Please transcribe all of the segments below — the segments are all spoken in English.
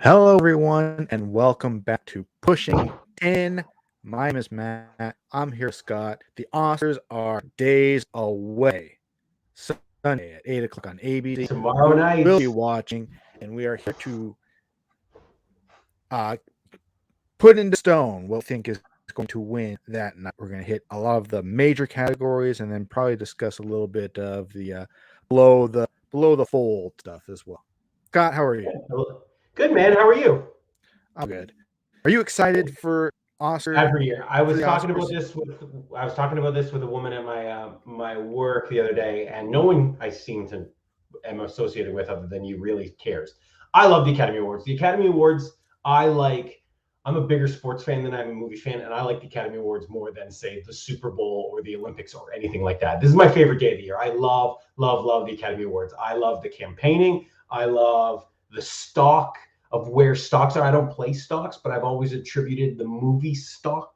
Hello, everyone, and welcome back to Pushing 10. My name is Matt. I'm here with Scott. The Oscars are days away. Sunday at 8 o'clock on ABC. Tomorrow We night. will be watching, and we are here to uh, put into stone what we think is going to win that night. We're going to hit a lot of the major categories, and then probably discuss a little bit of the below the fold stuff as well. Scott, how are you? Good, man. How are you? I'm good. Are you excited for Oscar Every year. for the Oscars? I was talking about this with a woman at my work the other day, and no one I seem to am associated with other than you really cares. I love the Academy Awards. The Academy Awards, I like. I'm a bigger sports fan than I'm a movie fan, and I like the Academy Awards more than say the Super Bowl or the Olympics or anything like that. This is my favorite day of the year. I love the Academy Awards. I love the campaigning. I love the stock of where stocks are. I don't play stocks, but I've always attributed the movie stock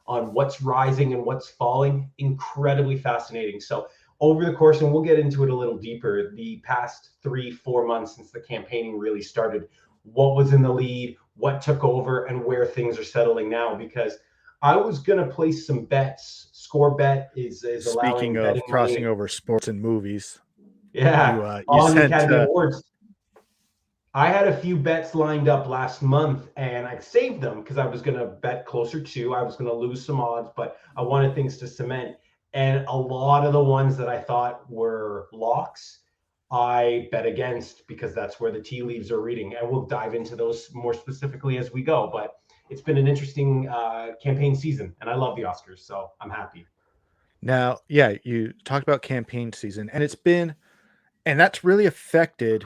on what's rising and what's falling. Incredibly fascinating. So over the course, and we'll get into it a little deeper, the past 3-4 months since the campaigning really started, what was in the lead, what took over, and where things are settling now. Because I was gonna place some bets. Score Bet is Speaking allowing betting of crossing money. over sports and movies, Yeah, you on the sent Academy Awards. I had a few bets lined up last month and I saved them because I was going to bet closer to, I was going to lose some odds, but I wanted things to cement. And a lot of the ones that I thought were locks, I bet against because that's where the tea leaves are reading. And we'll dive into those more specifically as we go. But it's been an interesting campaign season and I love the Oscars. So I'm happy. now. Yeah, you talked about campaign season, and that's really affected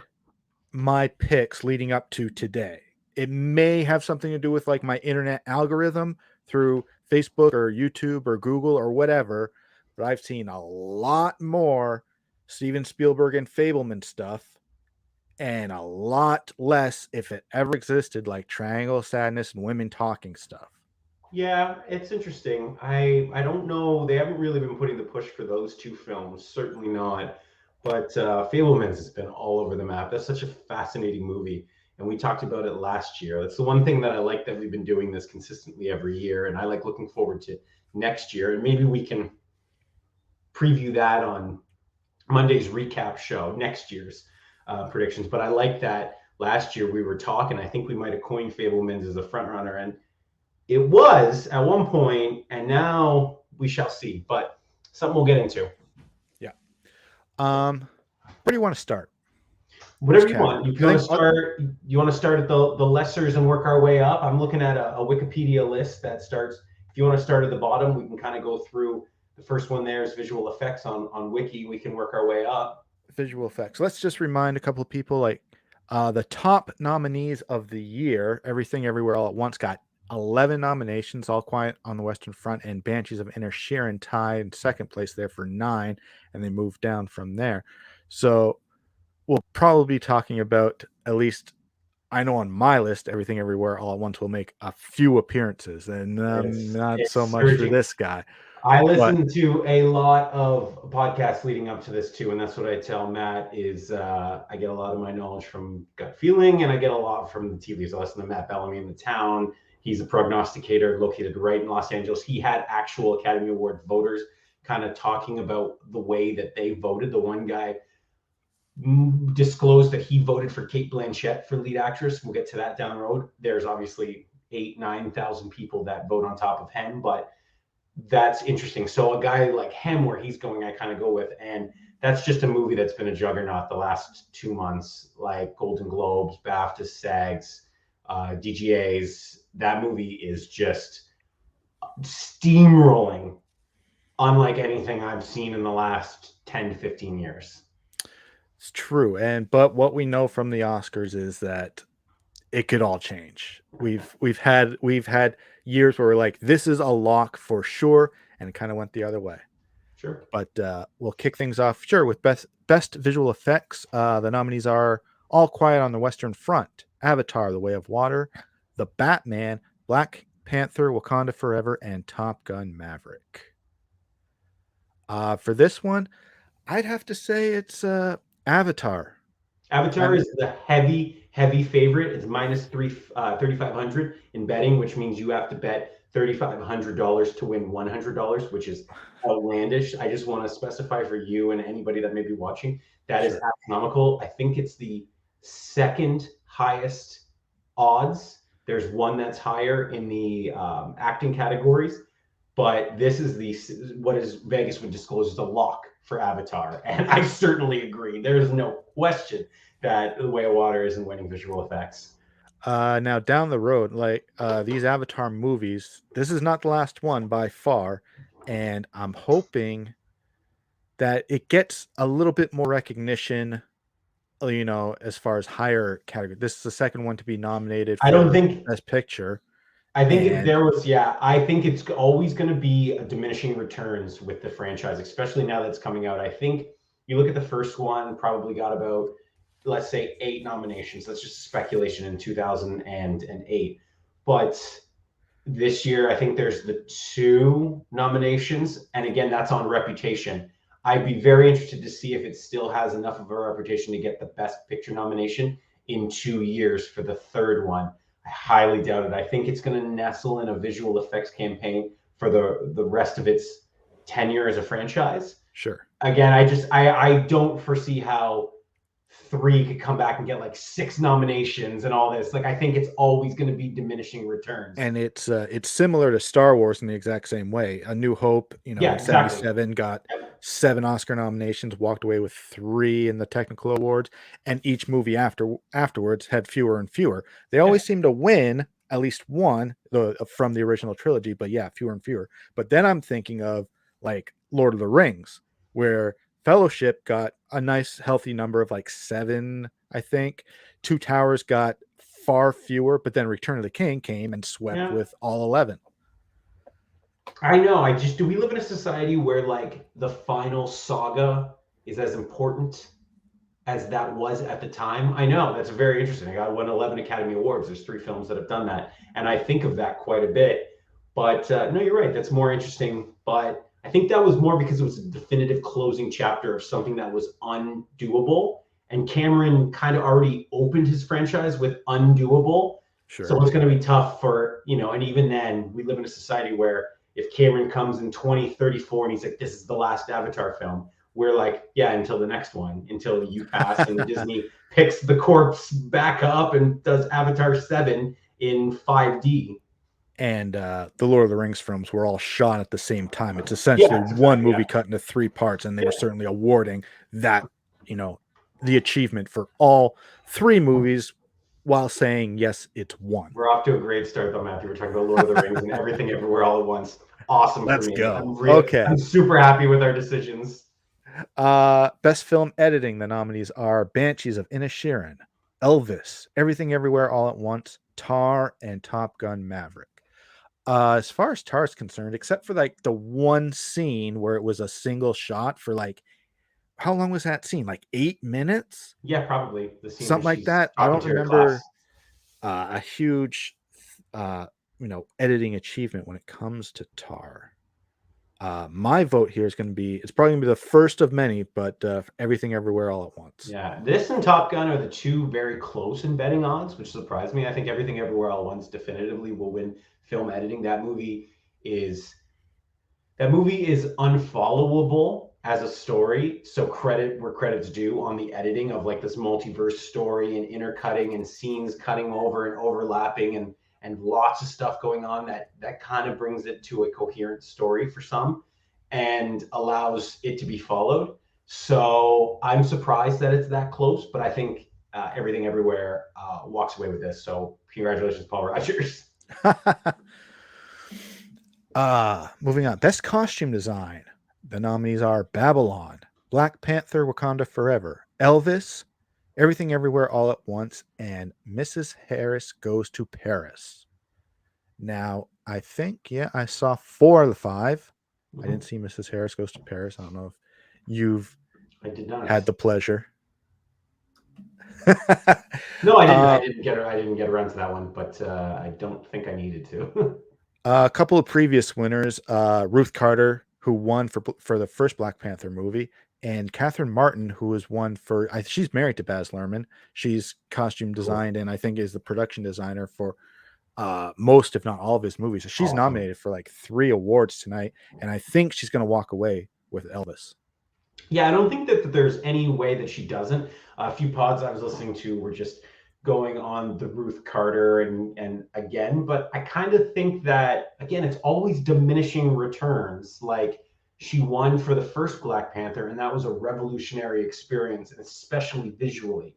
my picks leading up to today. It may have something to do with like my internet algorithm through Facebook or YouTube or Google or whatever, but I've seen a lot more Steven Spielberg and Fableman stuff and a lot less, if it ever existed, like Triangle of Sadness and Women Talking stuff. Yeah, it's interesting. I don't know. They haven't really been putting the push for those two films. Certainly not. But Fablemans has been all over the map. That's such a fascinating movie, and we talked about it last year. That's the one thing that I like that we've been doing this consistently every year, and I like looking forward to next year. And maybe we can preview that on Monday's recap show, next year's predictions. But I like that last year we were talking. I think we might have coined Fablemans as a front runner, and it was at one point, and now we shall see. But something we'll get into. Yeah. Where do you want to start? Which Whatever you want. category? If you want to start, you want to start at the lessers and work our way up. I'm looking at a Wikipedia list that starts. If you want to start at the bottom, we can kind of go through. The first one there is visual effects on Wiki. We can work our way up. Visual effects. Let's just remind a couple of people like the top nominees of the year, Everything Everywhere All at Once got 11 nominations, All Quiet on the Western Front and Banshees of Inisherin tied in second place there for 9, and they moved down from there. So we'll probably be talking about, at least I know on my list, Everything Everywhere All at Once will make a few appearances, and not so It's much for surging. this guy. I But listen to a lot of podcasts leading up to this too, and that's what I tell Matt is I get a lot of my knowledge from gut feeling, and I get a lot from the tea leaves. I listen to Matt Bellamy in The Town. He's a prognosticator located right in Los Angeles. He had actual Academy Award voters kind of talking about the way that they voted. The one guy disclosed that he voted for Kate Blanchett for lead actress. We'll get to that down the road. There's obviously 8,000-9,000 people that vote on top of him, but that's interesting. So a guy like him, where he's going, I kind of go with, and that's just a movie that's been a juggernaut the last 2 months, like Golden Globes, BAFTA, SAGs, DGAs. That movie is just steamrolling, unlike anything I've seen in the last 10 to 15 years. it's true. But what we know from the Oscars is that it could all change. We've had years where we're like, this is a lock for sure, and it kind of went the other way. Sure. But we'll kick things off, sure, with best visual effects. The nominees are All Quiet on the Western Front, Avatar: The Way of Water, The Batman, Black Panther: Wakanda Forever, and Top Gun: Maverick. For this one, I'd have to say it's Avatar. Avatar I'm is the heavy heavy favorite. It's minus 3,500 in betting, which means you have to bet $3,500 to win $100, which is outlandish. I just want to specify for you and anybody that may be watching, that is Sure. astronomical. I think it's the second highest odds. There's one that's higher in the acting categories, but this is the what is Vegas would disclose as a lock for Avatar, and I certainly agree. There is no question that The Way of Water isn't winning visual effects. Now down the road, like these Avatar movies, this is not the last one by far, and I'm hoping that it gets a little bit more recognition, as far as higher category. This is the second one to be nominated I don't for think Best Picture, I think if and there was, yeah, I think it's always going to be a diminishing returns with the franchise, especially now that's coming out. I think you look at the first one, probably got about, let's say, 8 nominations. That's just speculation in 2008. But this year, I think there's the 2 nominations. And again, that's on reputation. I'd be very interested to see if it still has enough of a reputation to get the Best Picture nomination in 2 years for the third one. I highly doubt it. I think it's going to nestle in a visual effects campaign for the rest of its tenure as a franchise. sure. Again, I don't foresee how 3 could come back and get like 6 nominations and all this. Like I think it's always going to be diminishing returns. And it's similar to Star Wars in the exact same way. A New Hope, Yeah, in exactly. '77 got Yep. 7 Oscar nominations, walked away with 3 in the technical awards, and each movie afterwards had fewer and fewer. They Yep. always seem to win at least one from the original trilogy, but yeah, fewer and fewer. But then I'm thinking of like Lord of the Rings, where Fellowship got a nice healthy number of like 7, I think. Two Towers got far fewer, but then Return of the King came and swept Yeah. with all 11. I know. Do we live in a society where like the final saga is as important as that was at the time? I know that's very interesting. I got won 11 Academy Awards. There's 3 films that have done that, and I think of that quite a bit. But no, you're right. That's more interesting. But I think that was more because it was a definitive closing chapter of something that was undoable. And Cameron kind of already opened his franchise with undoable. So Sure. it's going to be tough for, and even then, we live in a society where if Cameron comes in 2034 and he's like, this is the last Avatar film, we're like, yeah, until the next one, until you pass and Disney picks the corpse back up and does Avatar 7 in 5D. And the Lord of the Rings films were all shot at the same time. It's Yeah, essentially it's one exactly, movie yeah. cut into 3 parts, and they were Yeah. certainly awarding that, the achievement for all 3 movies while saying, yes, it's one. We're off to a great start though, Matthew. We're talking about Lord of the Rings and everything everywhere all at once. Awesome for Let's me. go. Okay. I'm super happy with our decisions. Best film editing. The nominees are Banshees of Inisherin, Elvis, Everything Everywhere All at Once, Tar, and Top Gun Maverick. As far as Tar is concerned, except for like the one scene where it was a single shot for like how long was that scene? Like 8 minutes, Yeah, probably the scene where something like she's that. I talking don't to her class. remember a huge, editing achievement when it comes to Tar. My vote here is going to be, it's probably going to be the first of many, but Everything Everywhere All at Once. Yeah, this and Top Gun are the 2 very close in betting odds, which surprised me. I think Everything Everywhere All at Once definitively will win film editing. Is that movie is unfollowable as a story. So credit where credit's due on the editing of like this multiverse story and intercutting and scenes cutting over and overlapping and lots of stuff going on that kind of brings it to a coherent story for some and allows it to be followed. So I'm surprised that it's that close, but I think Everything Everywhere walks away with this. So congratulations, Paul Rogers. Moving on. Best costume design. The nominees are Babylon, Black Panther Wakanda Forever, Elvis, Everything Everywhere All at Once, and Mrs. Harris Goes to Paris. Now, I think, yeah, I saw 4 of the 5. I didn't see Mrs. Harris Goes to Paris. I don't know if you've I did not. had the pleasure. No, I didn't. I didn't get around to that one, but I don't think I needed to. A couple of previous winners, Ruth Carter, who won for the first Black Panther movie, and Catherine Martin, who is one for she's married to Baz Luhrmann. She's costume Cool. designed and I think is the production designer for most, if not all, of his movies. So she's Awesome. nominated for like 3 awards tonight, and I think she's going to walk away with Elvis. Yeah, I don't think that there's any way that she doesn't. A few pods I was listening to were just going on the Ruth Carter and again, but I kind of think that again, it's always diminishing returns. Like she won for the first Black Panther, and that was a revolutionary experience, and especially visually.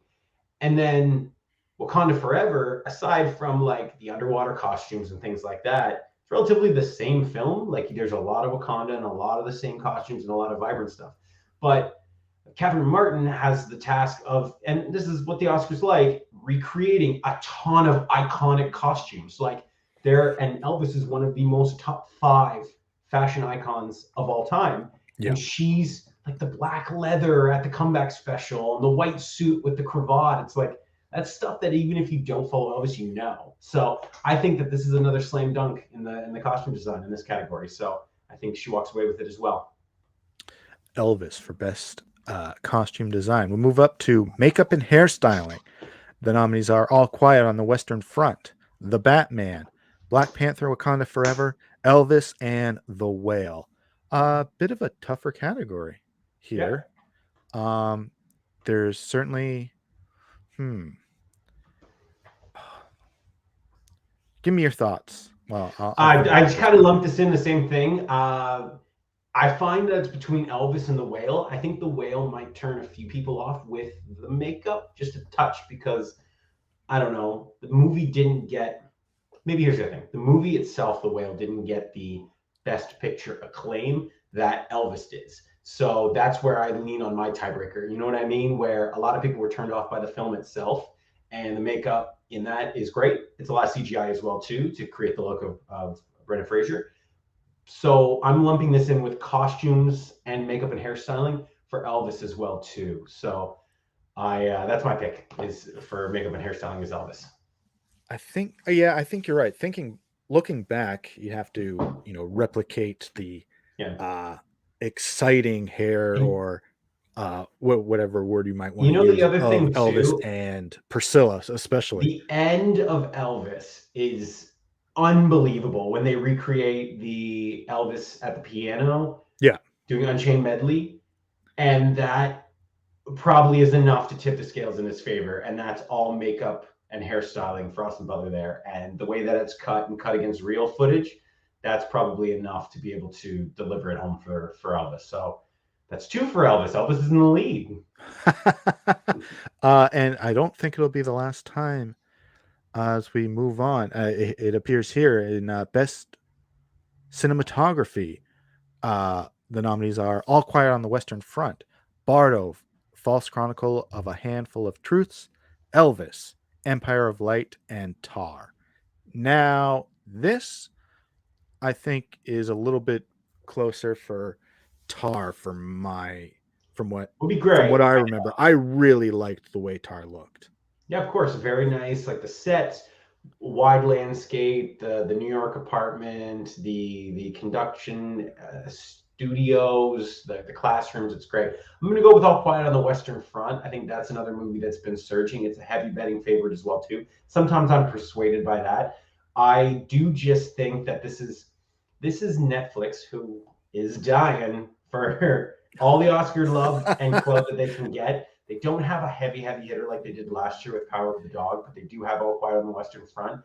And then Wakanda Forever, aside from like the underwater costumes and things like that, it's relatively the same film. Like there's a lot of Wakanda and a lot of the same costumes and a lot of vibrant stuff. But Catherine Martin has the task of, and this is what the Oscars like, recreating a ton of iconic costumes. Like there, and Elvis is one of the most top 5 fashion icons of all time. Yeah. And she's like the black leather at the comeback special and the white suit with the cravat. It's like that's stuff that even if you don't follow Elvis, you know. So I think that this is another slam dunk in the costume design in this category. So I think she walks away with it as well. Elvis for best costume design. We'll move up to makeup and hairstyling. The nominees are All Quiet on the Western Front, The Batman, Black Panther Wakanda Forever, Elvis, and The Whale. A bit of a tougher category Yeah. here. There's certainly, give me your thoughts. Well, I'll I finish just this kind of one. lumped this in the same thing. I find that it's between Elvis and the Whale. I think the Whale might turn a few people off with the makeup just a touch because I don't know. The movie didn't get. Maybe here's the thing: the movie itself, The Whale, didn't get the Best Picture acclaim that Elvis did. So that's where I lean on my tiebreaker. You know what I mean? Where a lot of people were turned off by the film itself, and the makeup in that is great. It's a lot of CGI as well too to create the look of Brendan Fraser. So I'm lumping this in with costumes and makeup and hairstyling for Elvis as well too. So I that's my pick is for makeup and hairstyling is Elvis. I think you're right. Looking back, you have to, replicate the Yeah. uh, exciting hair And or whatever word you might want you to know the use other of thing Elvis too, and Priscilla, especially. the end of Elvis is unbelievable when they recreate the Elvis at the piano Yeah. doing Unchained Medley, and that probably is enough to tip the scales in his favor, and that's all makeup and hairstyling for Austin Butler there, and the way that it's cut and cut against real footage, that's probably enough to be able to deliver it home for Elvis. So that's 2 for Elvis. Elvis is in the lead. And I don't think it'll be the last time as we move on. It appears here in Best Cinematography. The nominees are All Quiet on the Western Front, Bardo, False Chronicle of a Handful of Truths, Elvis, Empire of Light, and Tar. Now, this I think is a little bit closer for Tar from what Would be from what great. I remember. I really liked the way Tar looked. Yeah, of course, very nice. Like the sets, wide landscape, the New York apartment, the conduction studios, the classrooms. It's great. I'm going to go with All Quiet on the Western Front. I think that's another movie that's been surging. It's a heavy betting favorite as well too. Sometimes I'm persuaded by that. I do just think that this is Netflix who is dying for all the Oscar love and club that they can get. They don't have a heavy hitter like they did last year with Power of the Dog, but they do have All Quiet on the Western Front.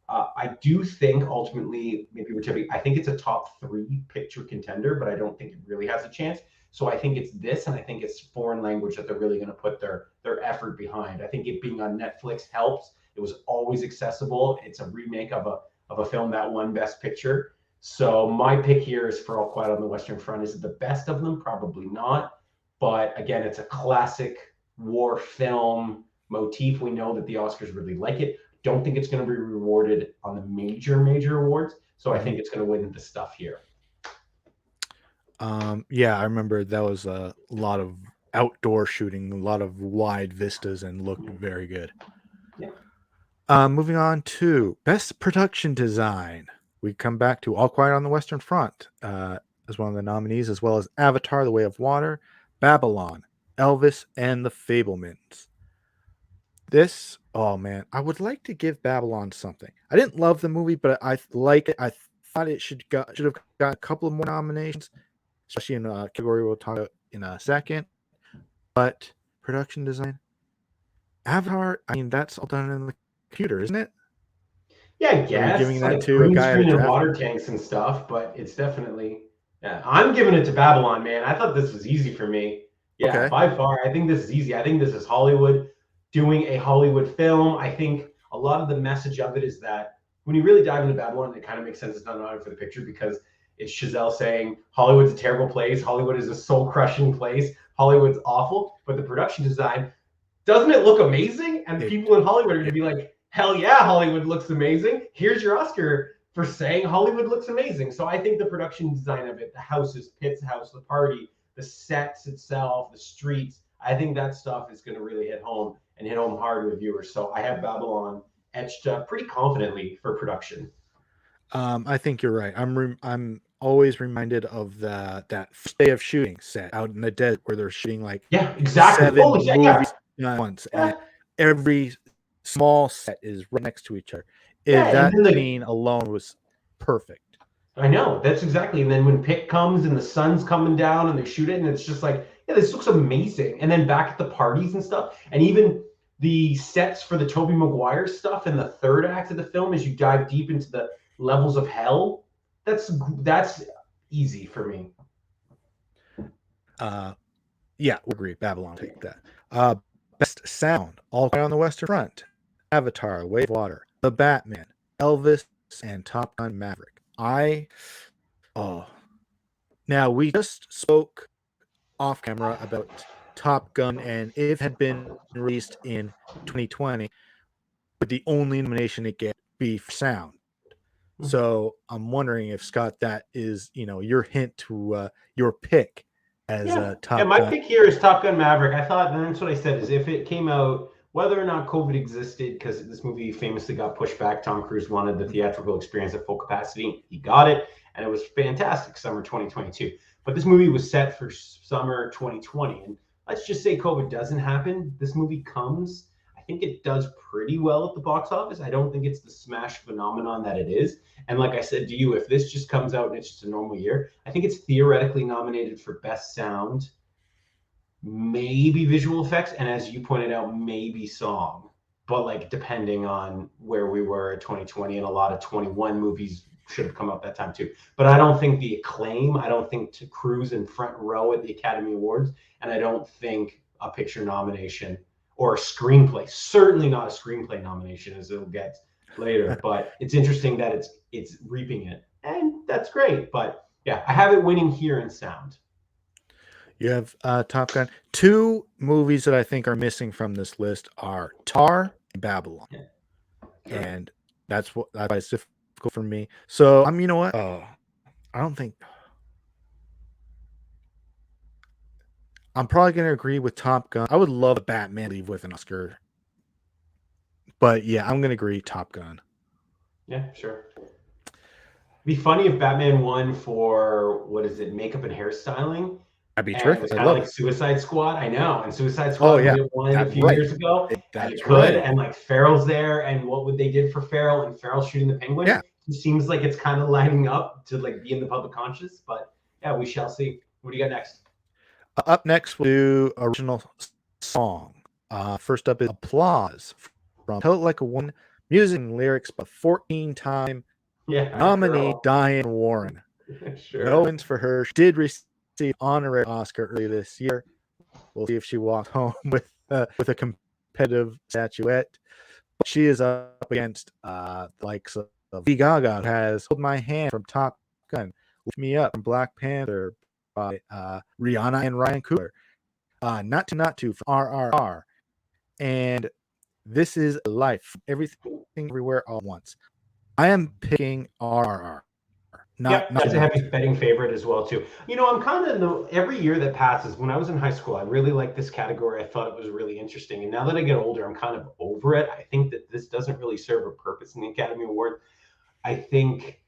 I do think ultimately, maybe we're tipping, I think it's a top 3 picture contender, but I don't think it really has a chance. So I think it's this, and I think it's foreign language that they're really going to put their effort behind. I think it being on Netflix helps. It was always accessible. It's a remake of a film that won Best Picture. So my pick here is for All Quiet on the Western Front. Is it the best of them? Probably not. But again, it's a classic war film motif. We know that the Oscars really like it. Don't think it's going to be rewarded on the major awards. So I Mhm. think it's going to win the stuff here. Yeah, I remember that was a lot of outdoor shooting, a lot of wide vistas, and looked very good. Yeah. Moving on to Best Production Design. We come back to All Quiet on the Western Front as one of the nominees, as well as Avatar: The Way of Water, Babylon, Elvis and the Fablemans. This, oh man, I would like to give Babylon something. I didn't love the movie, but I like it. I thought it should have got a couple of more nominations, especially in a category we'll talk about in a second. But production design, Avatar, I mean, that's all done in the computer, isn't it? Yeah, I Are we guess giving it's that like to a green guy at a screen and draft? water tanks and stuff, but it's definitely, yeah. I'm giving it to Babylon, man. I thought this was easy for me. Yeah, Okay. by far. I think this is easy. I think this is Hollywood doing a Hollywood film. I think a lot of the message of it is that when you really dive into Babylon, it kind of makes sense it's not an honor for the picture because it's Chazelle saying Hollywood's a terrible place. Hollywood is a soul crushing place. Hollywood's awful. But the production design, doesn't it look amazing? And It, people in Hollywood are going to it be like, hell yeah, Hollywood looks amazing. Here's your Oscar for saying Hollywood looks amazing. So I think the production design of it, the houses, Pitt's house, the party, the sets itself, the streets, I think that stuff is going to really hit home and hit home hard with viewers. So I have Babylon etched pretty confidently for production. I think you're right. I'm always reminded of that first day of shooting set out in the desert where they're shooting like Yeah, exactly. seven Holy shit. Yeah. movies at once, and Yeah. every small set is right next to each other. Yeah. And That then the scene alone was perfect. I know, that's exactly. And then when Pitt comes and the sun's coming down and they shoot it, and it's just like, yeah, this looks amazing. And then back at the parties and stuff, and even the sets for the Tobey Maguire stuff in the third act of the film, as you dive deep into the levels of hell, that's easy for me. Uh, yeah, we agree. Babylon, take that. Best sound, All Quiet on the Western Front, Avatar, Way of Water, The Batman, Elvis, and Top Gun Maverick. Oh, now we just spoke off camera about Top Gun, and if it had been released in 2020, would the only nomination it get be for sound. So I'm wondering if Scott, that is your hint to your pick as Yeah, yeah. Top My Gun. pick here is Top Gun Maverick. I thought, and that's what I said, is if it came out, whether or not COVID existed, because this movie famously got pushed back. Tom Cruise wanted the theatrical experience at full capacity. He got it, and it was fantastic. Summer 2022. But this movie was set for summer 2020, and let's just say COVID doesn't happen. This movie comes. I think it does pretty well at the box office. I don't think it's the smash phenomenon that it is. And like I said to you, if this just comes out and it's just a normal year, I think it's theoretically nominated for best sound, maybe visual effects, and as you pointed out, maybe song. But like depending on where we were at 2020, and a lot of 21 movies should have come out that time too. But I don't think the acclaim, I don't think to Cruise in front row at the Academy Awards, and I don't think a picture nomination or a screenplay, certainly not a screenplay nomination as it'll get later. But it's interesting that it's reaping it, and that's great. But yeah, I have it winning here in sound. You have Top Gun. Two movies that I think are missing from this list are Tar and Babylon, Yeah, sure. and that's why it's difficult for me. So you know what? I don't think I'm probably going to agree with Top Gun. I would love a Batman leave with an Oscar, but yeah, I'm going to agree Top Gun. Yeah, sure. Be funny if Batman won for what is it, makeup and hairstyling, That'd be and it was terrific. I kind of love like it. Suicide Squad. I know, and Suicide Oh Squad yeah, would have won a that few right. years ago, and it That's could. right. And like Farrell's there, and what would they did for Farrell and Farrell shooting the Penguin? Yeah. It seems like it's kind of lining up to like be in the public conscious, but yeah, we shall see. What do you got next? Up next, we'll do original song. First up is Applause from Tell It Like a Woman, music and lyrics by 14-time Yeah, nominee girl. Diane Warren. Sure. No wins for her. She did receive honorary Oscar earlier this year. We'll see if she walks home with a competitive statuette. But she is up against the likes of Lady Gaga, who has Hold My Hand from Top Gun, Lift Me Up from Black Panther by Rihanna and Ryan Coogler, Not To from RRR, and This Is Life, Everything Everywhere All at Once. I am picking RRR. Yep, Not that's a Not heavy To. betting favorite as well too. You know, I'm kind of every year that passes. When I was in high school, I really liked this category. I thought it was really interesting, and now that I get older, I'm kind of over it. I think that this doesn't really serve a purpose in the Academy Award. I think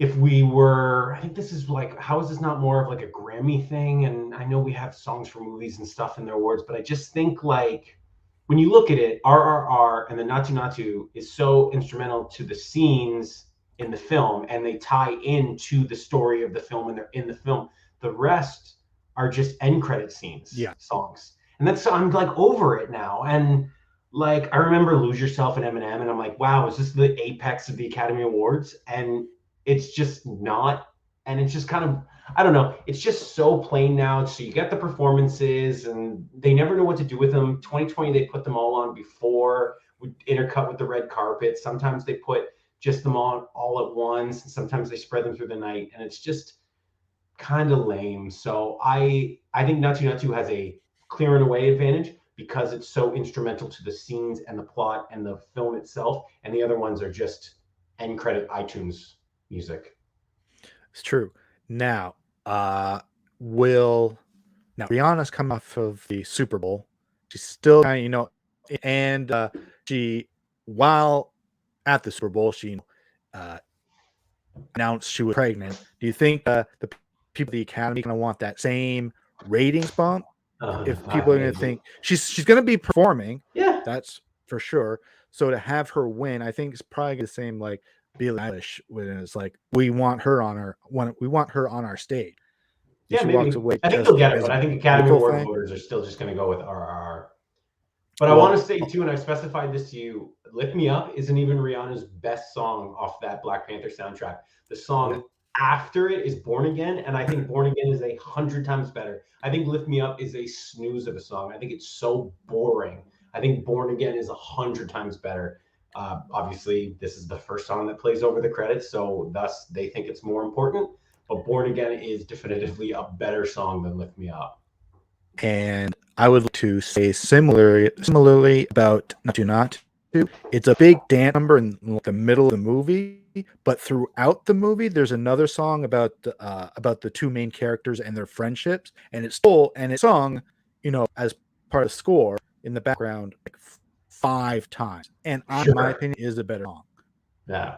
if we were, I think this is like, how is this not more of like a Grammy thing? And I know we have songs for movies and stuff in their awards, but I just think like when you look at it, RRR and the Natu Natu is so instrumental to the scenes in the film, and they tie into the story of the film, and they're in the film. The rest are just end credit scenes, Yeah. songs. And that's, I'm like over it now. And like, I remember Lose Yourself and Eminem, and I'm like, wow, is this the apex of the Academy Awards? And it's just not. And it's just kind of, I don't know, it's just so plain now. So you get the performances and they never know what to do with them. 2020 they put them all on before, would intercut with the red carpet. Sometimes they put just them on all at once, and sometimes they spread them through the night, and it's just kind of lame. So I think Natu Natu has a clear and away advantage because it's so instrumental to the scenes and the plot and the film itself, and the other ones are just end credit iTunes music. It's true. Now, will now Rihanna's come off of the Super Bowl. She's still kind of, and she, while at the Super Bowl, she uh, announced she was pregnant. Do you think the people at the Academy kind of want that same ratings bump? If people are going to think she's going to be performing, Yeah, that's for sure. So to have her win, I think it's probably the same like Billie Eilish when it's like we want her on our stage. And yeah, she walks maybe. away I think just they'll get it, as but a I think Academy musical Award thing. voters are still just going to go with RRR. But I want Well, to say too, and I've specified this to you, "Lift Me Up" isn't even Rihanna's best song off that Black Panther soundtrack. The yeah, song after it is "Born Again," and I think "Born Again" is 100 times better. I think "Lift Me Up" is a snooze of a song. I think it's so boring. I think "Born Again" is 100 times better. Obviously, this is the first song that plays over the credits, so thus they think it's more important. But "Born Again" is definitively a better song than "Lift Me Up." and I would like to say similarly about Natu Natu. It's a big dance number in like, the middle of the movie, but throughout the movie, there's another song about the two main characters and their friendships, and it's full and it's sung, as part of the score in the background like 5 times, and in my Sure. opinion, is a better song. Yeah.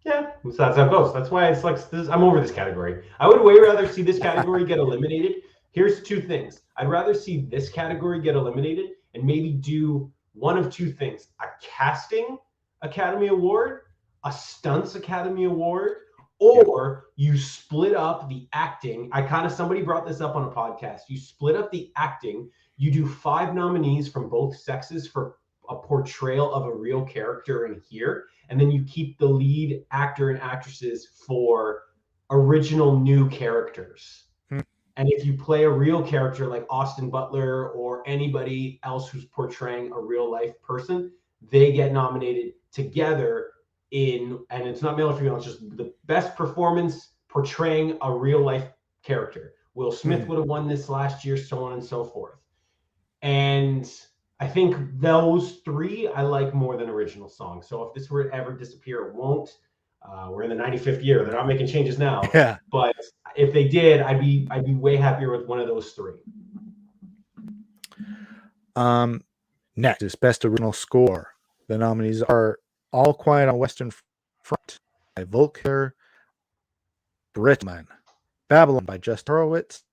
Yeah, so that's how it goes. That's why it's like this. I'm over this category. I would way rather see this category get eliminated. Here's two things. I'd rather see this category get eliminated and maybe do one of two things: a casting Academy Award, a stunts Academy Award, Yeah. or you split up the acting. Somebody brought this up on a podcast. You split up the acting. You do 5 nominees from both sexes for a portrayal of a real character in here, and then you keep the lead actor and actresses for original new characters. Hmm. And if you play a real character like Austin Butler or anybody else who's portraying a real life person, they get nominated together and it's not male or female, it's just the best performance portraying a real life character. Will Smith Mhm. would have won this last year, so on and so forth. And I think those three I like more than original songs. So if this were to ever disappear, it won't. We're in the 95th year. They're not making changes now. Yeah. But if they did, I'd be way happier with one of those three. Um, Next is Best Original Score. The nominees are All Quiet on Western Front by Volker Brittman, Babylon by Just Horowitz,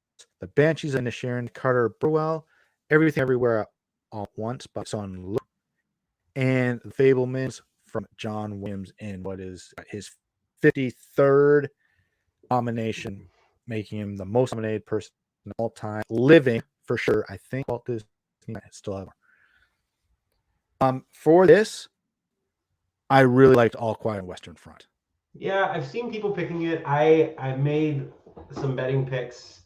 The Banshees of Inisherin, Carter Burwell, Everything Everywhere All at Once by Son Lu, and The Fablemans from John Williams in what is his 53rd nomination, making him the most nominated person of all time, living for sure. I think Walt Disney still have more. For this, I really liked All Quiet on Western Front. Yeah, I've seen people picking it. I've made some betting picks.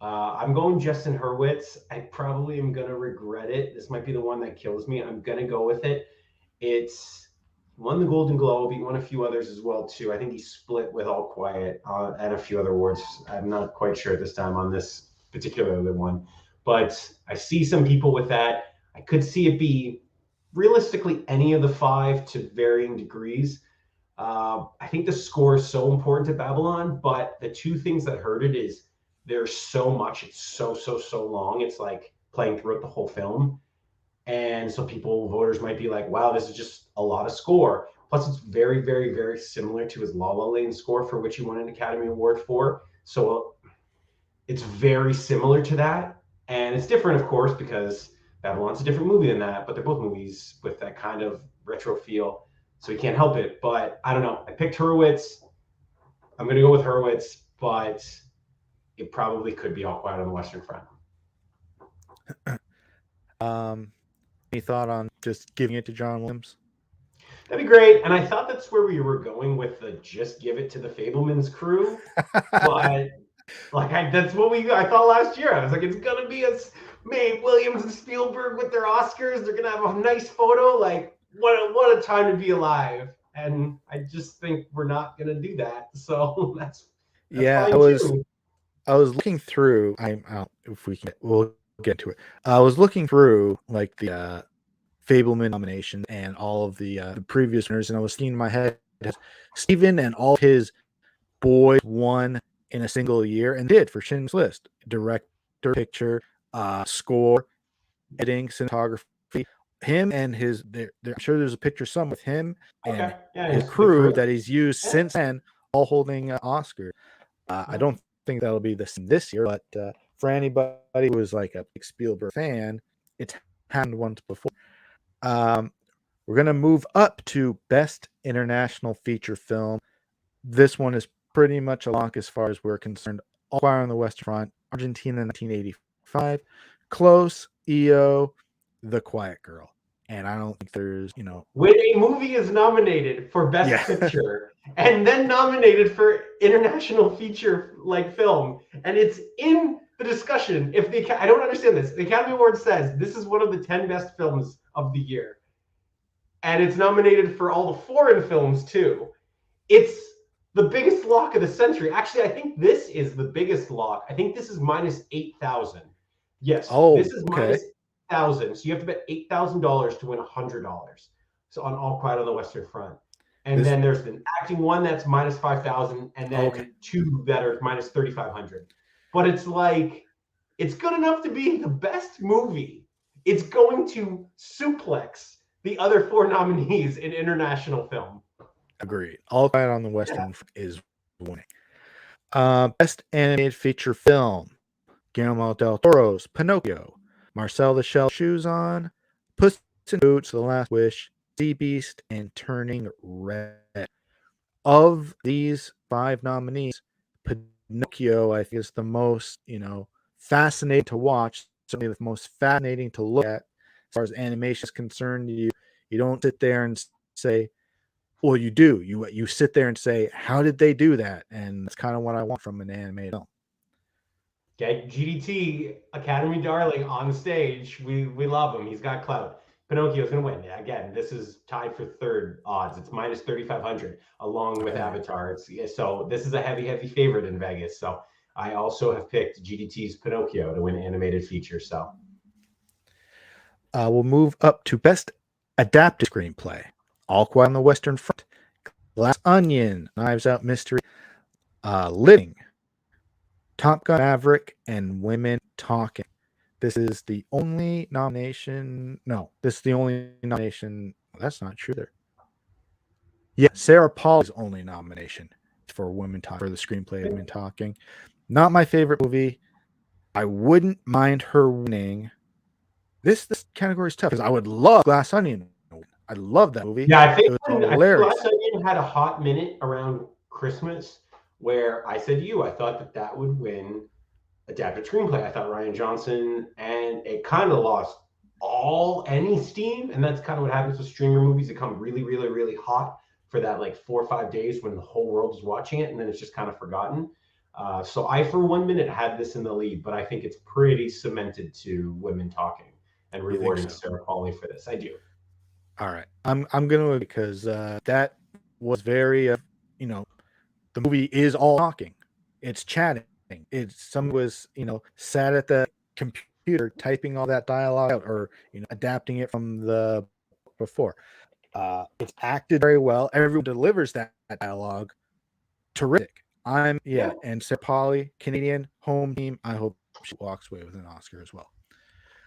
I'm going Justin Hurwitz. I probably am gonna regret it. This might be the one that kills me. I'm gonna go with it. It's won the Golden Globe. He won a few others as well too. I think he split with All Quiet and a few other awards. I'm not quite sure at this time on this particular one, but I see some people with that. I could see it be realistically any of the five to varying degrees. I think the score is so important to Babylon, but the two things that hurt it is there's so much. It's so long. It's like playing throughout the whole film. And so voters might be like, wow, this is just a lot of score. Plus, it's very, very, very similar to his La La Land score, for which he won an Academy Award for. So it's very similar to that. And it's different, of course, because Babylon's a different movie than that, but they're both movies with that kind of retro feel. So you can't help it. But I don't know. I picked Hurwitz. I'm going to go with Hurwitz, but it probably could be All Quiet on the Western Front. Any thought on just giving it to John Williams? That'd be great. And I thought that's where we were going with the just give it to the Fablemans crew. But that's what I thought last year. I was like, it's gonna be Williams and Spielberg with their Oscars. They're gonna have a nice photo. Like, what a time to be alive. And I just think we're not gonna do that. So that's yeah, fine too. I was looking through. If we can, we'll get to it. I was looking through like the Fableman nomination and all of the previous winners, and I was thinking in my head, Steven and all his boys won in a single year, and did for Schindler's List: director, picture, score, editing, cinematography. Him and his, I'm sure there's a picture some with him and his crew that he's used since then, all holding Oscar. I don't think that'll be the same this year, but for anybody who was like a big Spielberg fan, it's happened once before. We're gonna move up to Best International Feature Film. This one is pretty much a lock as far as we're concerned. All Quiet on the Western Front, Argentina, 1985, Close, EO, The Quiet Girl. And I don't think there's, when a movie is nominated for Best Picture and then nominated for International Feature film, and it's in the discussion, I don't understand this. The Academy Award says this is one of the 10 best films of the year, and it's nominated for all the foreign films too. It's the biggest lock of the century. Actually, I think this is the biggest lock. I think this is minus 8,000. Yes, this is minus 8,000. So you have to bet $8,000 to win $100. So on All Quiet on the Western Front. And then there's the acting one that's minus 5,000, and then two that are minus 3,500. But it's like, it's good enough to be the best movie. It's going to suplex the other four nominees in international film. Agreed. All Quiet on the Western is winning. Best Animated Feature Film: Guillermo del Toro's Pinocchio, Marcel the Shell Shoes On, Puss in Boots: The Last Wish, Sea Beast, and Turning Red. Of these 5 nominees, Pinocchio, I think, is the most, fascinating to watch, certainly the most fascinating to look at as far as animation is concerned. You don't sit there and say, well, you do. You sit there and say, how did they do that? And that's kind of what I want from an animated film. Okay, GDT, Academy darling on the stage. We love him. He's got clout. Pinocchio's going to win. Again, this is tied for third odds. It's minus 3,500 along with Avatar. So this is a heavy, heavy favorite in Vegas. So I also have picked GDT's Pinocchio to win animated feature. So we'll move up to Best Adapted Screenplay: All Quiet on the Western Front, Glass Onion, Knives Out Mystery, Living, Top Gun Maverick, and Women Talking. This is the only nomination. No, this is the only nomination. Well, that's not true there. Yeah, Sarah Paul's only nomination for Women Talking, for the screenplay of Women Talking. Not my favorite movie. I wouldn't mind her winning. This category is tough because I would love Glass Onion. I love that movie. Yeah, I think hilarious. Glass Onion had a hot minute around Christmas where I said to you, I thought that would win adapted screenplay. I thought Rian Johnson, and it kind of lost any steam. And that's kind of what happens with streamer movies. They come really, really, really hot for that 4 or 5 days when the whole world is watching it, and then it's just kind of forgotten. So I, for 1 minute, had this in the lead, but I think it's pretty cemented to Women Talking and rewarding Sarah Pauli for this. I do. All right, I'm gonna, because that was very the movie is all talking. It's chatting. Someone was sat at the computer typing all that dialogue out, or adapting it from the book before. It's acted very well. Everyone delivers that dialogue. Terrific. And Sarah Pauli, Canadian home team. I hope she walks away with an Oscar as well.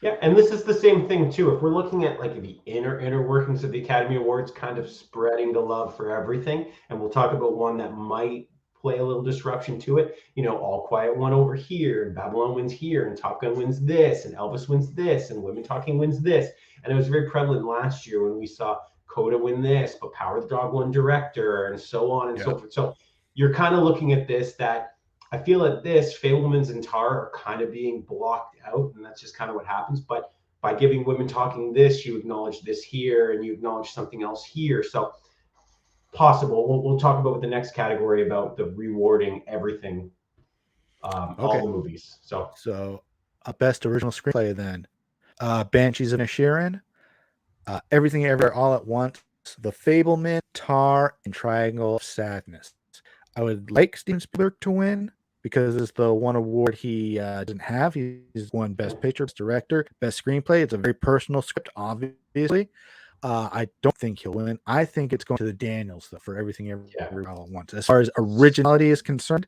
Yeah, and this is the same thing too. If we're looking at like the inner workings of the Academy Awards, kind of spreading the love for everything, and we'll talk about one that might play a little disruption to it. You know, All Quiet won over here, and Babylon wins here, and Top Gun wins this, and Elvis wins this, and Women Talking wins this. And it was very prevalent last year when we saw Coda win this, but Power of the Dog won director, and so on and so Yeah. forth. So you're kind of looking at this that I feel at this, Fablemans and Tar are kind of being blocked out, and that's just kind of what happens. But by giving Women Talking this, you acknowledge this here, and you acknowledge something else here. So possible. We'll talk about with the next category about the rewarding everything, all Okay. the movies. So So, best original screenplay then. Banshees of Inisherin, Everything Everywhere All at Once, The Fableman, Tar, and Triangle of Sadness. I would like Steven Spielberg to win because it's the one award he doesn't have. He's won Best Picture, Best Director, Best Screenplay. It's a very personal script, obviously. I don't think he'll win. I think it's going to the Daniels, though, for Everything yeah. Everywhere All at Once. As far as originality is concerned,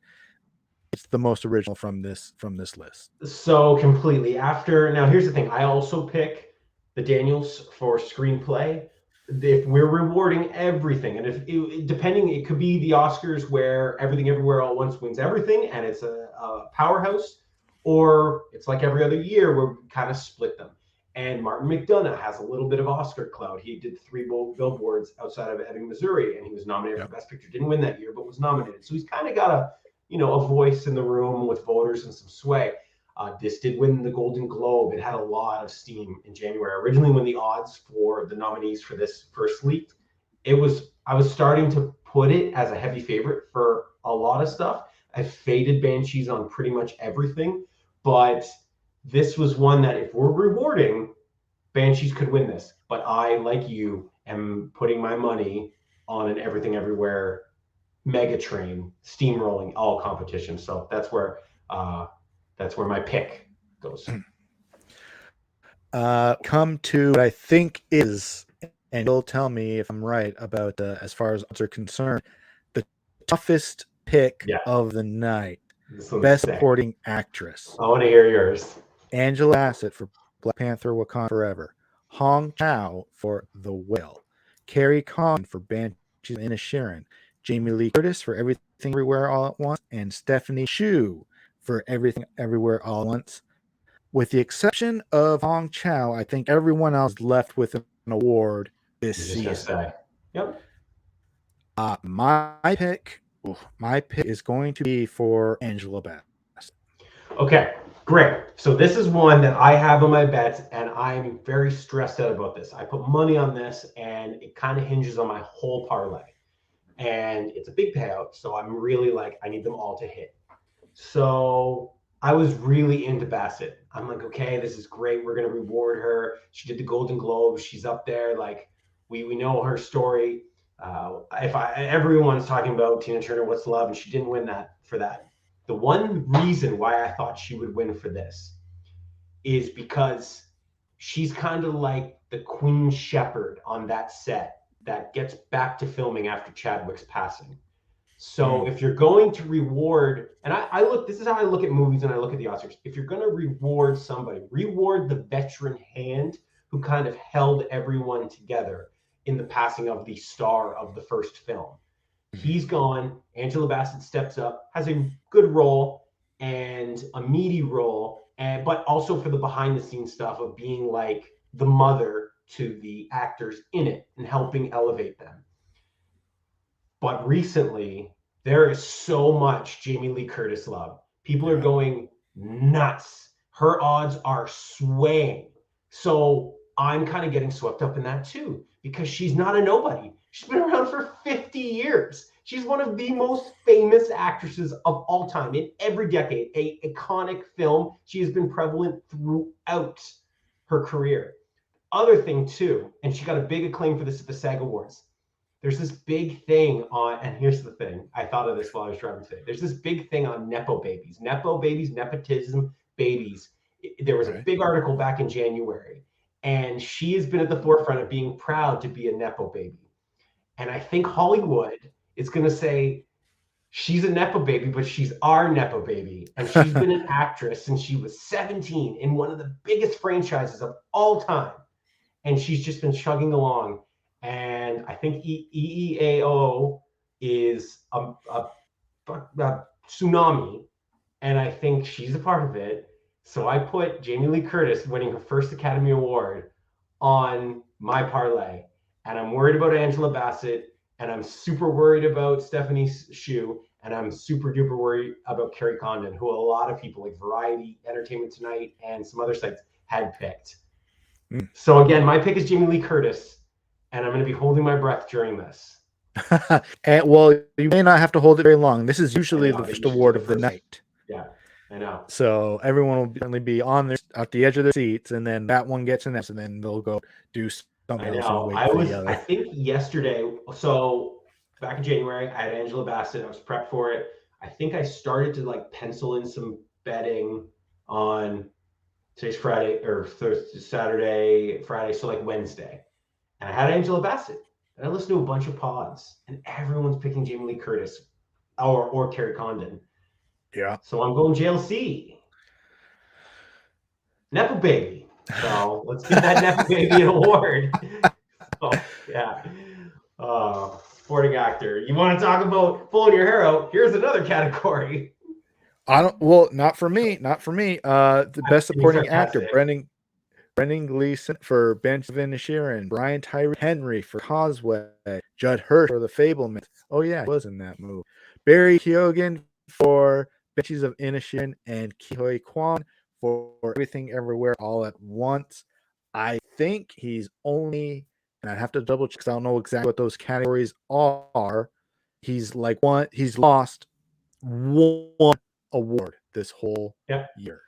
it's the most original from this list. So completely. After now, here's the thing. I also pick the Daniels for screenplay. If we're rewarding everything, and if depending, it could be the Oscars where Everything Everywhere All at Once wins everything, and it's a powerhouse, or it's like every other year where we kind of split them. And Martin McDonagh has a little bit of Oscar clout. He did 3 billboards outside of Ebbing, Missouri, and he was nominated for Best Picture. Didn't win that year, but was nominated. So he's kind of got a voice in the room with voters and some sway. This did win the Golden Globe. It had a lot of steam in January. Originally, when the odds for the nominees for this first leaked, I was starting to put it as a heavy favorite for a lot of stuff. I faded Banshees on pretty much everything, but this was one that if we're rewarding, Banshees could win this. But I, like you, am putting my money on an Everything Everywhere mega train steamrolling all competition. So that's where my pick goes. Come to what I think is, and you'll tell me if I'm right about as far as odds are concerned, the toughest pick Yeah, of the night. Best Supporting Actress. I want to hear yours. Angela Bassett for Black Panther Wakanda Forever. Hong Chow for The Whale. Carrie Condon for Banshees of Inisherin. Jamie Lee Curtis for Everything Everywhere All at Once. And Stephanie Hsu for Everything Everywhere All at Once. With the exception of Hong Chow, I think everyone else left with an award this season. Yep. My pick is going to be for Angela Bassett. Okay, great. So this is one that I have on my bets, and I'm very stressed out about this. I put money on this, and it kind of hinges on my whole parlay. And it's a big payout, so I'm really like, I need them all to hit. So I was really into Bassett. I'm like, okay, this is great. We're gonna reward her. She did the Golden Globe. She's up there. Like, we know her story. Everyone's talking about Tina Turner, What's Love, and she didn't win that for that. The one reason why I thought she would win for this is because she's kind of like the Queen Shepherd on that set that gets back to filming after Chadwick's passing. So if you're going to reward, and this is how I look at movies and I look at the Oscars. If you're going to reward somebody, reward the veteran hand who kind of held everyone together in the passing of the star of the first film. He's gone. Angela Bassett steps up, has a good role and a meaty role, but also for the behind the scenes stuff of being like the mother to the actors in it and helping elevate them. But recently, there is so much Jamie Lee Curtis love. People are going nuts. Her odds are swaying. So I'm kind of getting swept up in that too, because she's not a nobody. She's been around for 50 years. She's one of the most famous actresses of all time in every decade. A iconic film. She has been prevalent throughout her career. Other thing too, and she got a big acclaim for this at the SAG Awards. There's this big thing on, and here's the thing. I thought of this while I was driving today. There's this big thing on nepotism babies. There was a big article back in January, and she has been at the forefront of being proud to be a nepo baby. And I think Hollywood is going to say, She's a Nepo baby, but she's our Nepo baby. And she's been an actress since she was 17 in one of the biggest franchises of all time. And she's just been chugging along. And I think EEAO is a tsunami. And I think she's a part of it. So I put Jamie Lee Curtis winning her first Academy Award on my parlay. And I'm worried about Angela Bassett. And I'm super worried about Stephanie Hsu. And I'm super duper worried about Carrie Condon, who a lot of people like Variety, Entertainment Tonight, and some other sites had picked. So again, my pick is Jamie Lee Curtis, and I'm going to be holding my breath during this. And well, you may not have to hold it very long. This is usually the first award of the night. Yeah, I know. So everyone will certainly be on there at the edge of their seats, and then that one gets announced, and then they'll go do something else and wait for the other. I think yesterday, so back in January, I had Angela Bassett. I was prepped for it. I think I started to like pencil in some betting on today's Friday or Thursday, Saturday, Friday, so like Wednesday. And I had Angela Bassett. And I listened to a bunch of pods, and everyone's picking Jamie Lee Curtis or Carrie Condon. Yeah. So I'm going JLC. Nepo baby. So let's give that Nepo baby an award. So, yeah. Supporting actor. You want to talk about pulling your hair out? Here's another category. Not for me. The best supporting actor, Brendan Gleeson for Bench of Inisherin, Brian Tyree Henry for Causeway, Judd Hirsch for The Fabelmans. Oh yeah, he was in that movie. Barry Keoghan for Benches of Inisherin, and Ke Quan for Everything Everywhere All at Once. I think he's only, and I have to double check because I don't know exactly what those categories are. He's lost one award this whole year.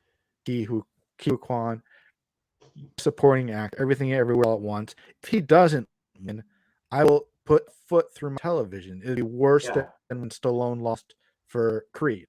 Ke Quan, supporting act, Everything Everywhere All at Once. If he doesn't win, I will put foot through my television. It'd be worse than when Stallone lost for Creed.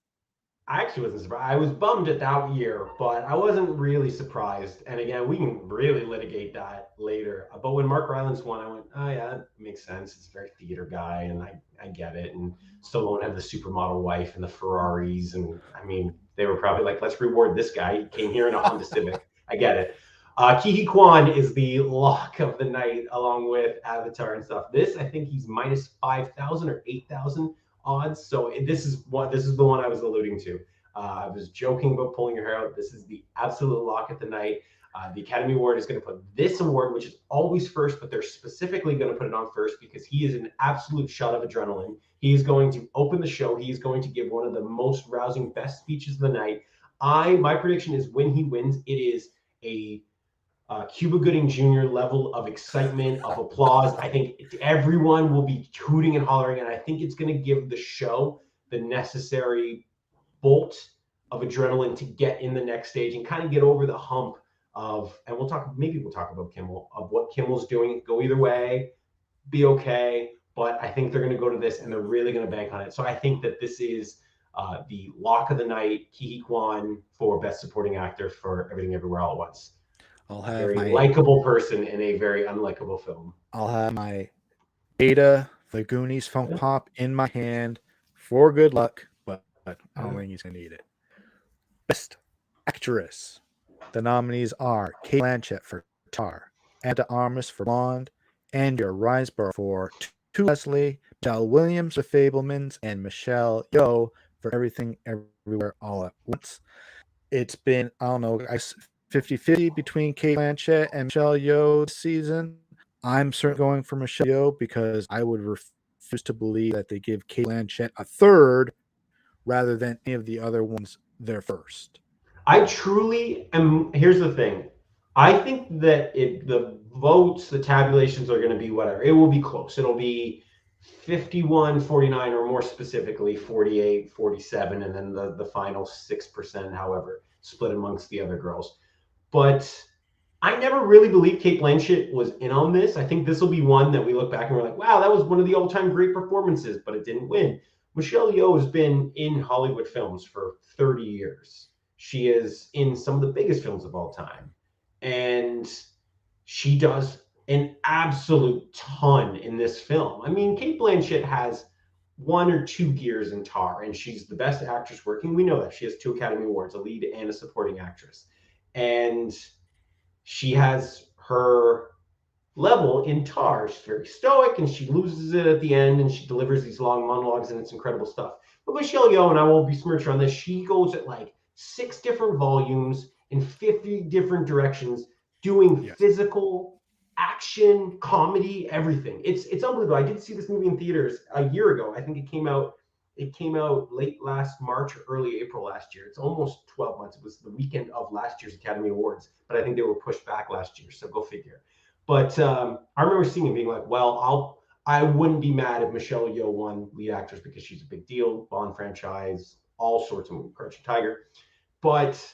I actually wasn't surprised. I was bummed at that year, but I wasn't really surprised. And again, we can really litigate that later. But when Mark Rylance won, I went, oh yeah, that makes sense. It's a very theater guy, and I get it. And Stallone had the supermodel wife and the Ferraris, and I mean, they were probably like, let's reward this guy. He came here in a Honda Civic. I get it. Ke Quan is the lock of the night, along with Avatar and stuff. This, I think he's minus 5,000 or 8,000 odds. So this is the one I was alluding to. I was joking about pulling your hair out. This is the absolute lock at the night. The Academy Award is going to put this award, which is always first, but they're specifically going to put it on first because he is an absolute shot of adrenaline. He is going to open the show. He is going to give one of the most rousing, best speeches of the night. My prediction is when he wins, it is a Cuba Gooding Jr. level of excitement, of applause. I think everyone will be hooting and hollering, and I think it's going to give the show the necessary bolt of adrenaline to get in the next stage and kind of get over the hump of, and we'll talk about Kimmel, of what Kimmel's doing. Go either way, be okay. But I think they're going to go to this and they're really going to bank on it. So I think that this is the lock of the night, Ke Quan for Best Supporting Actor for Everything Everywhere All at Once. I'll have very likable person in a very unlikable film. I'll have my Beta, the Goonies Funk Pop in my hand for good luck, but I don't think he's going to need it. Best Actress. The nominees are Cate Blanchett for Tar, Ana de Armas for Blonde, Andrea Riseborough for To Leslie, Michelle Williams for Fabelmans, and Michelle Yeoh for Everything Everywhere All at Once. It's been, 50-50 between Cate Blanchett and Michelle Yeoh this season. I'm certainly going for Michelle Yeoh because I would refuse to believe that they give Cate Blanchett a third rather than any of the other ones their first. I truly am. Here's the thing. I think that the votes, the tabulations are going to be whatever. It will be close. It'll be 51-49, or more specifically 48-47, and then the final 6%, however, split amongst the other girls. But I never really believed Cate Blanchett was in on this. I think this will be one that we look back and we're like, wow, that was one of the all-time great performances, but it didn't win. Michelle Yeoh has been in Hollywood films for 30 years. She is in some of the biggest films of all time. And she does an absolute ton in this film. I mean, Cate Blanchett has one or two gears in Tar, and she's the best actress working. We know that she has 2 Academy Awards, a lead and a supporting actress, and she has her level in Tar. She's very stoic, and she loses it at the end, and she delivers these long monologues, and it's incredible stuff. But Michelle Yeoh, and I won't besmirch her on this, she goes at like 6 different volumes in 50 different directions, doing Yes. physical action, comedy, everything. It's unbelievable. I did see this movie in theaters a year ago. I think it came out late last March or early April last year. It's almost 12 months. It was the weekend of last year's Academy Awards, but I think they were pushed back last year. So go figure. But I remember seeing it being like, well, I wouldn't be mad if Michelle Yeoh won lead actress because she's a big deal, Bond franchise, all sorts of movies, Crouching Tiger. But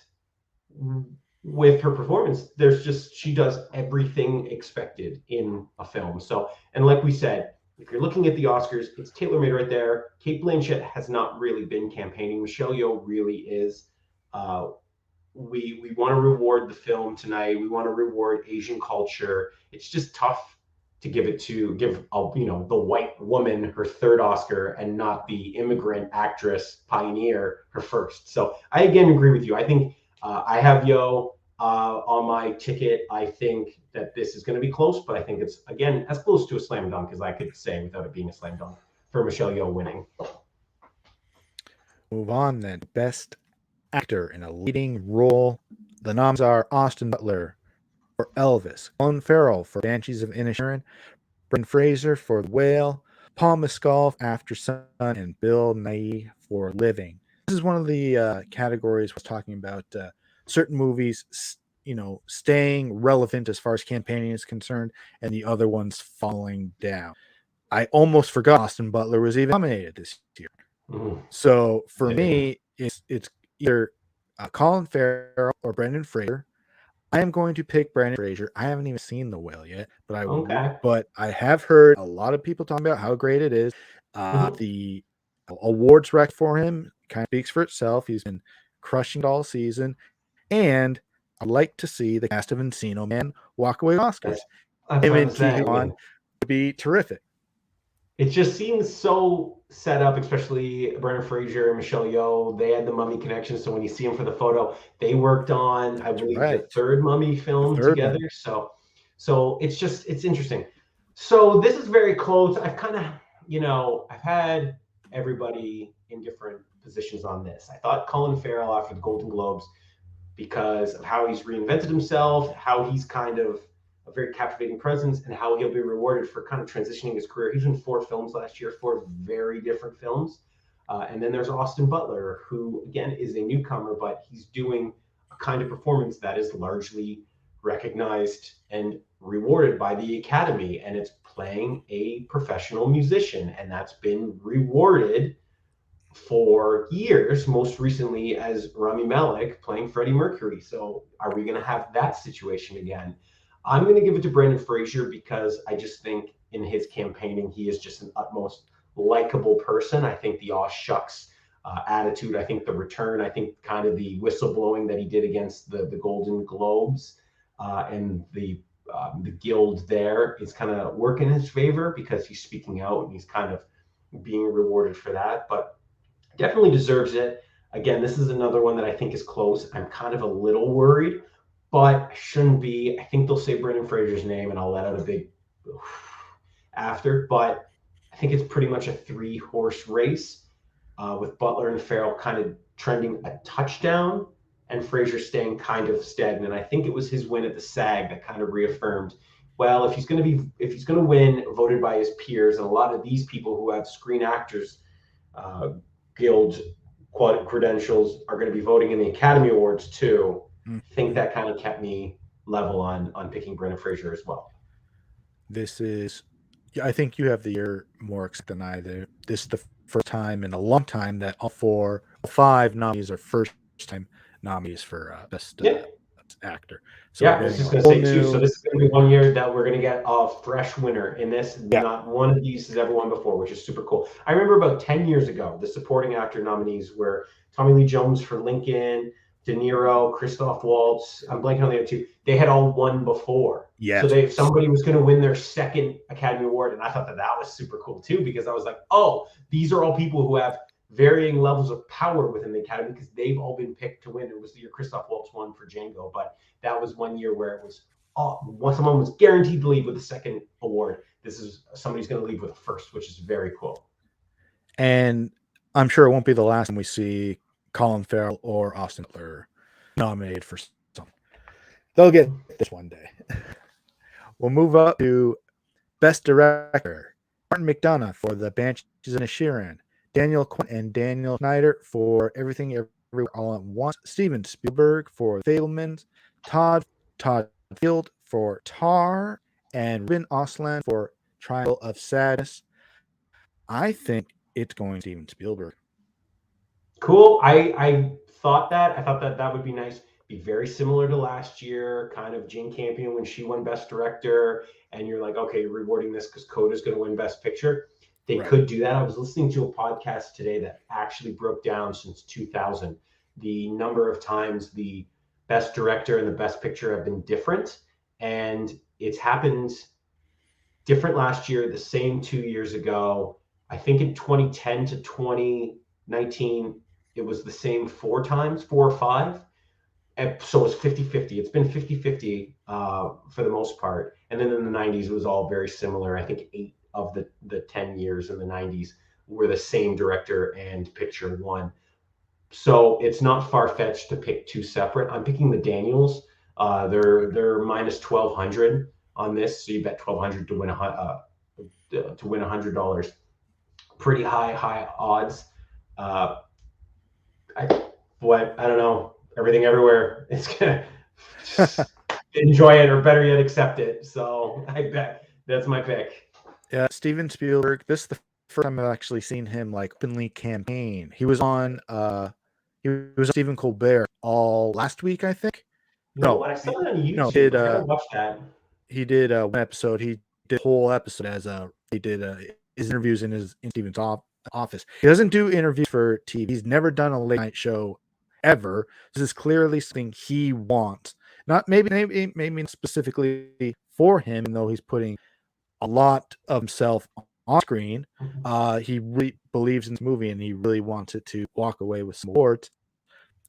with her performance, she does everything expected in a film. So, and like we said, if you're looking at the Oscars, it's tailor-made right there. Kate Blanchett has not really been campaigning. Michelle Yeoh really is. We want to reward the film tonight. We want to reward Asian culture. It's just tough to give the white woman her third Oscar and not the immigrant actress pioneer her first. So I again agree with you. I think I have Yeoh on my ticket. I think that this is going to be close, but I think it's again as close to a slam dunk as I could say without it being a slam dunk for Michelle Yeoh winning. Move on then. Best actor in a leading role. The noms are Austin Butler for Elvis, Colin Farrell for Banshees of Inisherin, Brendan Fraser for The Whale, Paul Mescal for After Sun, and Bill Nighy for Living. This is one of the categories we're talking about certain movies, staying relevant as far as campaigning is concerned, and the other ones falling down. I almost forgot Austin Butler was even nominated this year. Mm-hmm. So for me, it's either Colin Farrell or Brendan Fraser. I am going to pick Brendan Fraser. I haven't even seen The Whale yet, but I have heard a lot of people talking about how great it is. The awards record for him kind of speaks for itself. He's been crushing it all season, and I'd like to see the cast of Encino Man walk away with Oscars. That's Him what I'm and saying. would be terrific. It just seems so set up, especially Brendan Fraser and Michelle Yeoh. They had the Mummy connection, so when you see them for the photo, they worked on, I believe, the third Mummy film together. So it's interesting. So this is very close. I've kind of, I've had everybody in different positions on this. I thought Colin Farrell after the Golden Globes, because of how he's reinvented himself, how he's kind of a very captivating presence, and how he'll be rewarded for kind of transitioning his career. He's in 4 films last year, 4 very different films. And then there's Austin Butler, who again is a newcomer, but he's doing a kind of performance that is largely recognized and rewarded by the Academy. And it's playing a professional musician, and that's been rewarded for years, most recently as Rami Malek playing Freddie Mercury. So are we going to have that situation again? I'm going to give it to Brendan Fraser because I just think in his campaigning, he is just an utmost likable person. I think the aw shucks attitude, I think the return, I think kind of the whistleblowing that he did against the Golden Globes and the guild there is kind of working in his favor because he's speaking out and he's kind of being rewarded for that. But definitely deserves it. Again, this is another one that I think is close. I'm kind of a little worried, but shouldn't be. I think they'll say Brendan Fraser's name, and I'll let out a big after. But I think it's pretty much a 3-horse race with Butler and Farrell kind of trending a touchdown, and Fraser staying kind of stagnant. I think it was his win at the SAG that kind of reaffirmed, well, if he's going to win, voted by his peers, and a lot of these people who have Screen Actors Guild credentials are going to be voting in the Academy Awards too. I think that kind of kept me level on picking Brendan Fraser as well. I think you have the year more than I do. This is the first time in a long time that all 5 nominees are first-time nominees for best actor. So I was just going to say too. So this is going to be one year that we're going to get a fresh winner in this. Not one of these has ever won before, which is super cool. I remember about 10 years ago, the supporting actor nominees were Tommy Lee Jones for Lincoln, De Niro, Christoph Waltz, I'm blanking on the other two. They had all won before. So Yes. somebody was going to win their second Academy Award. And I thought that was super cool too, because I was like, oh, these are all people who have varying levels of power within the Academy, because they've all been picked to win. It was the year Christoph Waltz won for Django, but that was one year where it was someone was guaranteed to leave with the second award. This is somebody's going to leave with a first, which is very cool. And I'm sure it won't be the last time we see Colin Farrell or Austin Butler nominated for something. They'll get this one day. We'll move up to Best Director. Martin McDonagh for The Banshees of Inisherin. Daniel Kwan and Daniel Schneider for Everything Everywhere All at Once. Steven Spielberg for The Fabelmans. Todd Field for Tar. And Ruben Ostlund for Triangle of Sadness. I think it's going Steven Spielberg. Cool. I thought that would be nice. Be very similar to last year, kind of Jane Campion when she won Best Director, and you're like, okay, you're rewarding this because Coda's going to win Best Picture. They could do that. I was listening to a podcast today that actually broke down since 2000 the number of times the Best Director and the Best Picture have been different, and it's happened different last year, the same 2 years ago. I think in 2010 to 2019, it was the same 4 times, 4 or 5. And so it's 50-50. It's been 50-50 for the most part. And then in the 90s, it was all very similar. I think 8 of the 10 years in the 90s were the same director and picture won. So it's not far-fetched to pick 2 separate. I'm picking the Daniels. They're minus 1,200 on this, so you bet 1,200 to win $100. Pretty high odds. I don't know. Everything Everywhere. It's gonna enjoy it, or better yet, accept it. So I bet that's my pick. Yeah, Steven Spielberg. This is the first time I've actually seen him like openly campaign. He was on Stephen Colbert all last week, I think. You know what? I saw it on YouTube. No, I gotta watch that. He did one episode. He did a whole episode he did his interviews in Steven's office. He doesn't do interviews for TV. He's never done a late night show ever. This is clearly something he wants. Not maybe specifically for him, even though he's putting a lot of himself on screen. He really believes in this movie, and he really wants it to walk away with some awards.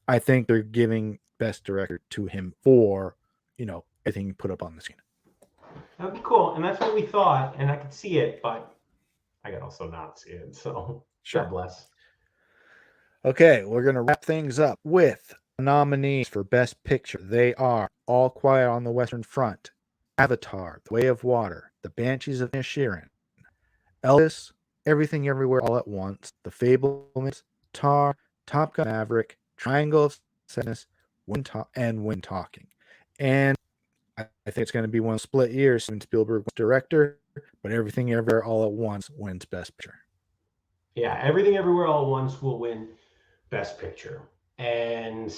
I think they're giving Best Director to him for, everything put up on the screen. That'd be cool, and that's what we thought, and I could see it, but I could also not see it. So sure. God bless. Okay, we're gonna wrap things up with nominees for Best Picture. They are All Quiet on the Western Front, Avatar: The Way of Water, The Banshees of Inisherin, Elvis, Everything Everywhere All at Once, The Fabelmans, Tar, Top Gun: Maverick, Triangle of Sadness, When Talking. And I think it's going to be one split years. Steven Spielberg was director, but Everything Everywhere All at Once wins Best Picture. Yeah, Everything Everywhere All at Once will win Best Picture. And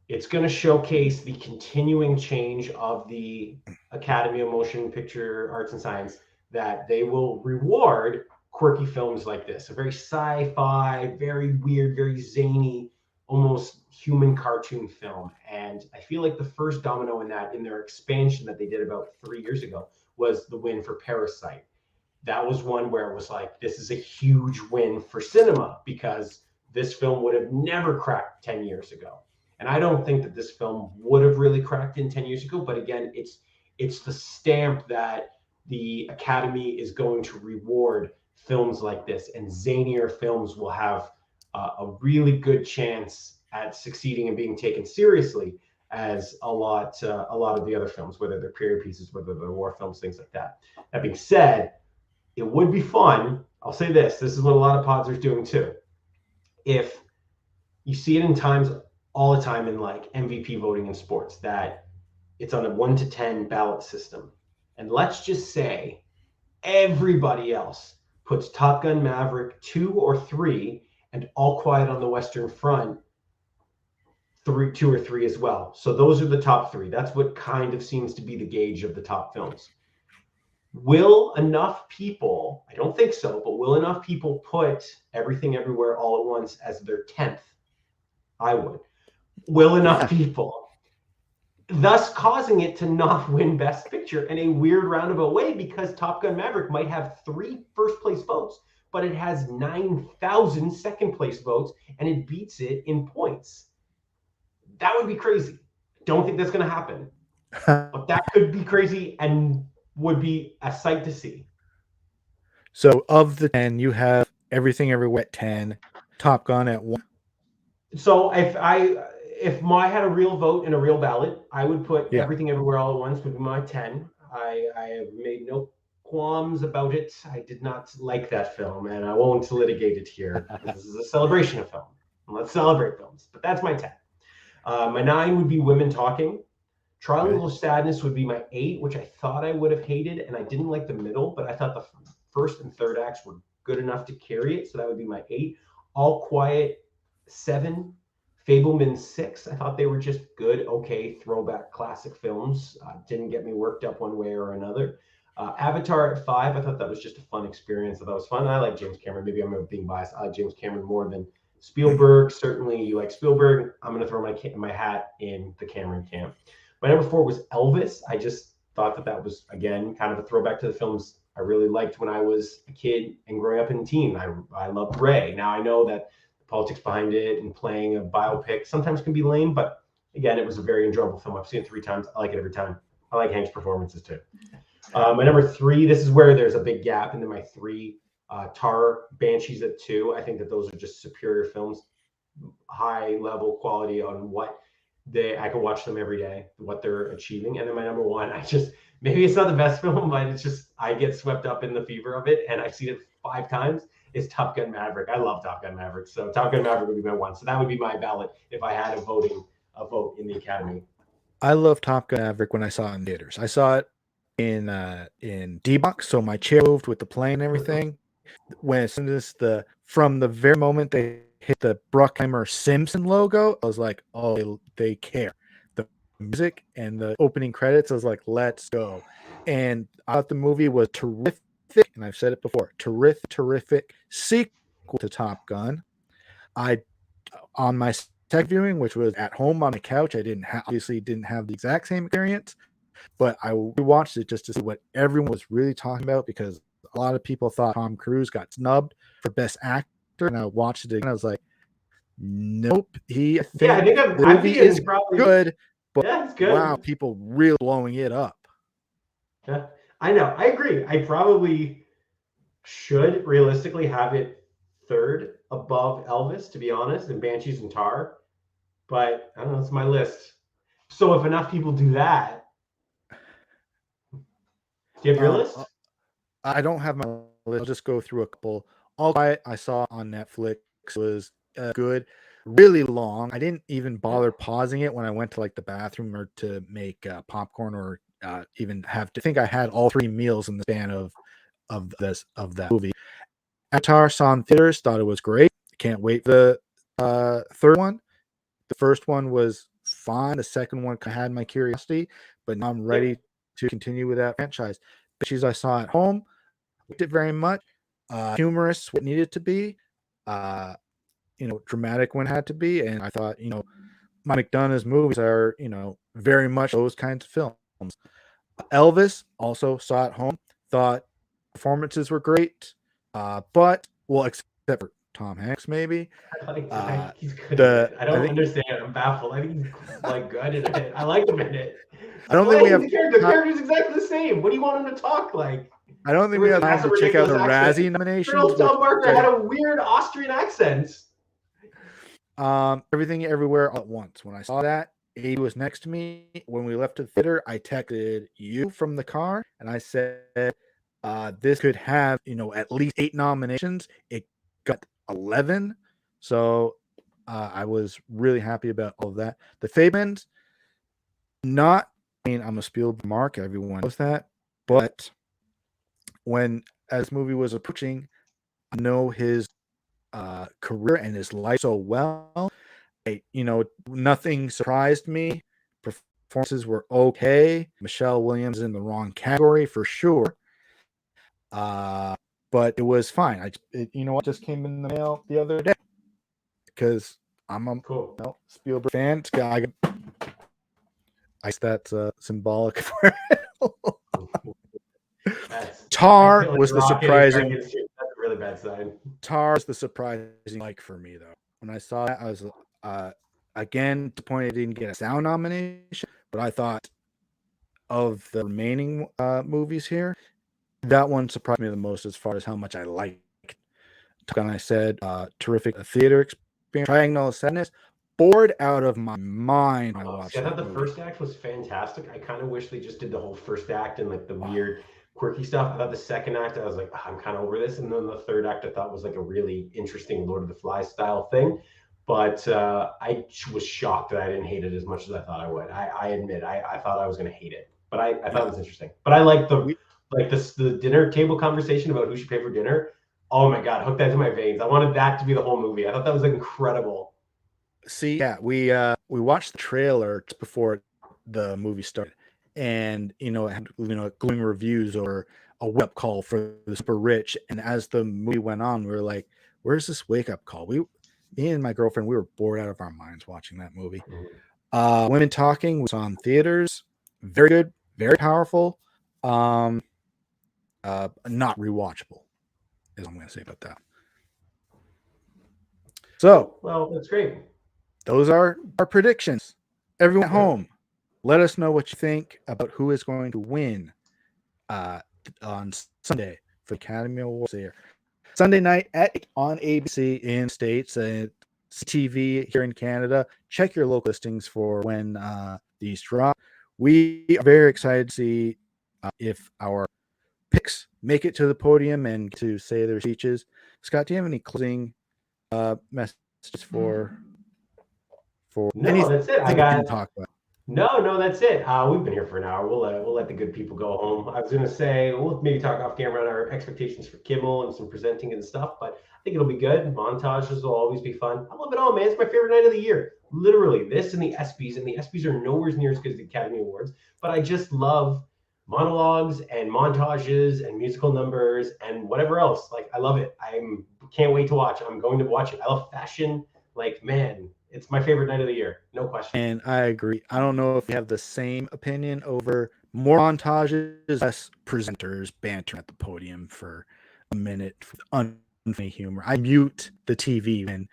it's going to showcase the continuing change of the Academy of Motion Picture Arts and Science, that they will reward quirky films like this. A very sci-fi, very weird, very zany, almost human cartoon film. And I feel like the first domino in their expansion that they did about 3 years ago, was the win for Parasite. That was one where it was like, this is a huge win for cinema, because this film would have never cracked 10 years ago. And I don't think that this film would have really cracked in 10 years ago. But again, it's the stamp that the Academy is going to reward films like this, and zanier films will have a really good chance at succeeding and being taken seriously as a lot of the other films, whether they're period pieces, whether they're war films, things like that. That being said, it would be fun. I'll say this is what a lot of pods are doing too. If you see it all the time in like MVP voting in sports, that it's on a 1 to 10 ballot system. And let's just say everybody else puts Top Gun: Maverick 2 or 3, and All Quiet on the Western Front 2 or 3 as well. So those are the top 3. That's what kind of seems to be the gauge of the top films. Will enough people, I don't think so, but will enough people put Everything Everywhere All at Once as their 10th? I would. will enough Yeah. people, thus causing it to not win Best Picture in a weird roundabout way, because Top Gun Maverick might have 3 first place votes, but it has 9,000 second place votes and it beats it in points. That would be crazy. Don't think that's going to happen, but that could be crazy and would be a sight to see. So of the 10, you have Everything Everywhere at 10, Top Gun at 1. So if I had a real vote in a real ballot, I would put Yeah. Everything Everywhere All at Once would be my 10. I have made no qualms about it. I did not like that film, and I won't litigate it here. This is a celebration of film. Let's celebrate films. But that's my 10. My 9 would be Women Talking. Triangle of Sadness would be my 8, which I thought I would have hated, and I didn't like the middle, but I thought the first and third acts were good enough to carry it, so that would be my 8. All Quiet 7, Fableman 6. I thought they were just good, okay, throwback classic films. Didn't get me worked up one way or another. Avatar at 5. I thought that was just a fun experience. I thought it was fun. I like James Cameron. Maybe I'm being biased. I like James Cameron more than Spielberg. Certainly, you like Spielberg. I'm going to throw my hat in the Cameron camp. My number 4 was Elvis. I just thought that was, again, kind of a throwback to the films I really liked when I was a kid and growing up in teen. I loved Ray. Now, I know that the politics behind it and playing a biopic sometimes can be lame, but again, it was a very enjoyable film. I've seen it 3 times. I like it every time. I like Hank's performances too. My number 3, this is where there's a big gap into my 3. Tar, Banshees at 2. I think that those are just superior films, high level quality on what I could watch them every day, what they're achieving. And then my number 1, maybe it's not the best film, but it's just, I get swept up in the fever of it, and I've seen it 5 times. Is Top Gun Maverick. I love Top Gun Maverick. So Top Gun Maverick would be my 1. So that would be my ballot if I had a vote in the Academy. I love Top Gun Maverick when I saw it in theaters. I saw it in D-Box, so my chair moved with the plane and everything. When as soon as from the very moment they hit the Bruckheimer Simpson logo, I was like, oh, they care. The music and the opening credits, I was like, let's go. And I thought the movie was terrific, and I've said it before, terrific sequel to Top Gun. I on my second viewing, which was at home on the couch, I obviously didn't have the exact same experience, but I rewatched it just to see what everyone was really talking about, because a lot of people thought Tom Cruise got snubbed for Best Actor, and I watched it again. I was like, nope. I think the movie is good, but yeah, it's good. Wow, people really blowing it up. Yeah, I know. I agree. I probably should realistically have it 3rd above Elvis, to be honest, and Banshees and Tar. But I don't know. It's my list. So if enough people do that, do you have your list? I don't have my list. I'll just go through a couple. All Quiet I saw on Netflix was good, really long. I didn't even bother pausing it when I went to like the bathroom or to make popcorn, or even have to think I had all 3 meals in the span of that movie. Avatar saw in theaters, thought it was great. Can't wait for the 3rd one. The first one was fine. The second one had my curiosity, but now I'm ready to continue with that franchise. Banshees I saw at home, liked it very much. Humorous what needed to be, dramatic when it had to be, and I thought, Mike McDonough's movies are, very much those kinds of films. Elvis also saw at home, thought performances were great, but except for Tom Hanks, maybe. He's good in it. I don't understand. I'm baffled. I think he's like good in it. I like him in it. I don't think we have the character's exactly the same. What do you want him to talk like? I don't think we have time to check out the Razzie nominations. Colonel Tom Barker had a weird Austrian accent. Everything Everywhere All at Once. When I saw that, Abe was next to me. When we left the theater, I texted you from the car, and I said, this could have, at least 8 nominations. It got 11. So I was really happy about all of that. The Fablemans, I'm a Spielberg mark. Everyone knows that. But as this movie was approaching, I know his career and his life so well. Nothing surprised me. Performances were okay. Michelle Williams is in the wrong category for sure. But it was fine. It just came in the mail the other day because I'm a Cool. Spielberg fan. I guess that's symbolic for That's I Tar feel like was the Rocket is surprising. Dragon's Tooth. That's a really bad sign. Tar was the surprising like for me though. When I saw that, I was again disappointed I didn't get a sound nomination, but I thought of the remaining movies here, that one surprised me the most as far as how much I liked. And I said, terrific theater experience. Triangle of Sadness, bored out of my mind when I See, watched I thought that the movie. first act was fantastic. I kind of wish they just did the whole first act and like the weird, quirky stuff. I thought the second act, I was like, I'm kind of over this. And then the third act, I thought was like a really interesting Lord of the Flies style thing. But I was shocked that I didn't hate it as much as I thought I would. I admit, I thought I was going to hate it, but I thought Yeah, it was interesting. But I like we the dinner table conversation about who should pay for dinner. Oh my God, hook that to my veins. I wanted that to be the whole movie. I thought that was incredible. see. Yeah, we watched the trailer just before the movie started, and it had glowing reviews or a wake up call for the super rich. And as the movie went on, we were like, "Where's this wake up call?" Me and my girlfriend, we were bored out of our minds watching that movie. Mhm. Women Talking was on theaters. Very good, very powerful. Um, not rewatchable, is what I'm going to say about that. So Cool. Well, that's great. those are our predictions. Everyone at Yeah. home, let us know what you think about who is going to win uh, on Sunday for the Academy Awards here. Sunday night at 8 on ABC in States and CTV here in Canada. Check your local listings for when these drop. We are very excited to see if our picks make it to the podium and to say their speeches. Scott, do you have any closing messages for No, anything that's it. I we got didn't talk about? no, that's it. We've been here for an hour. We'll let the good people go home. I was gonna say we'll maybe talk off camera on our expectations for Kimmel and some presenting and stuff, but I think it'll be good. Montages will always be fun. I love it all, man. It's my favorite night of the year. Literally, this and the ESPYS, and the ESPYS are nowhere near as good as the Academy Awards, but I just love monologues and montages and musical numbers and whatever else. Like I love it. I'm can't wait to watch. I'm going to watch it. I love fashion. Like man, it's my favorite night of the year, no question. And I agree. I don't know if we have the same opinion over more montages, less presenters bantering at the podium for a minute with unfunny humor. I mute the TV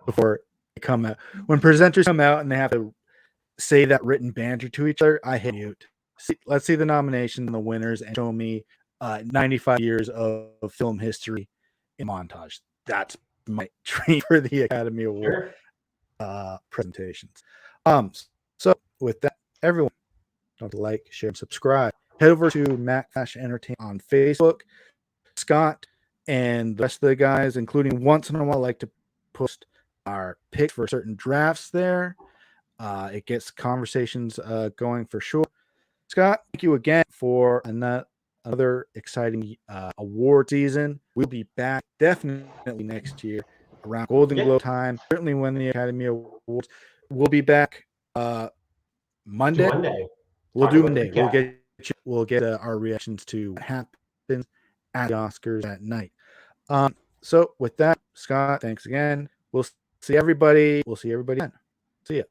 before they come out. When presenters come out and they have to say that written banter to each other, I hit mute. Let's see the nominations and the winners and show me 95 years of film history in montage. That's my treat for the Academy Award Sure. presentations. So with that, everyone, don't like, share, and subscribe. Head over to Mack Entertainment on Facebook. Scott and the rest of the guys, including once in a while, like to post our picks for certain drafts there. It gets conversations going for sure. Scott, thank you again for another exciting award season. We'll be back definitely next year around Golden Yeah. Globe time. Certainly when the Academy Awards. We'll be back Do Monday. Monday. We'll Talking do about the Monday. recap. We'll get our reactions to what happens at the Oscars at night. So with that, Scott, thanks again. We'll see everybody. We'll see everybody then. See ya.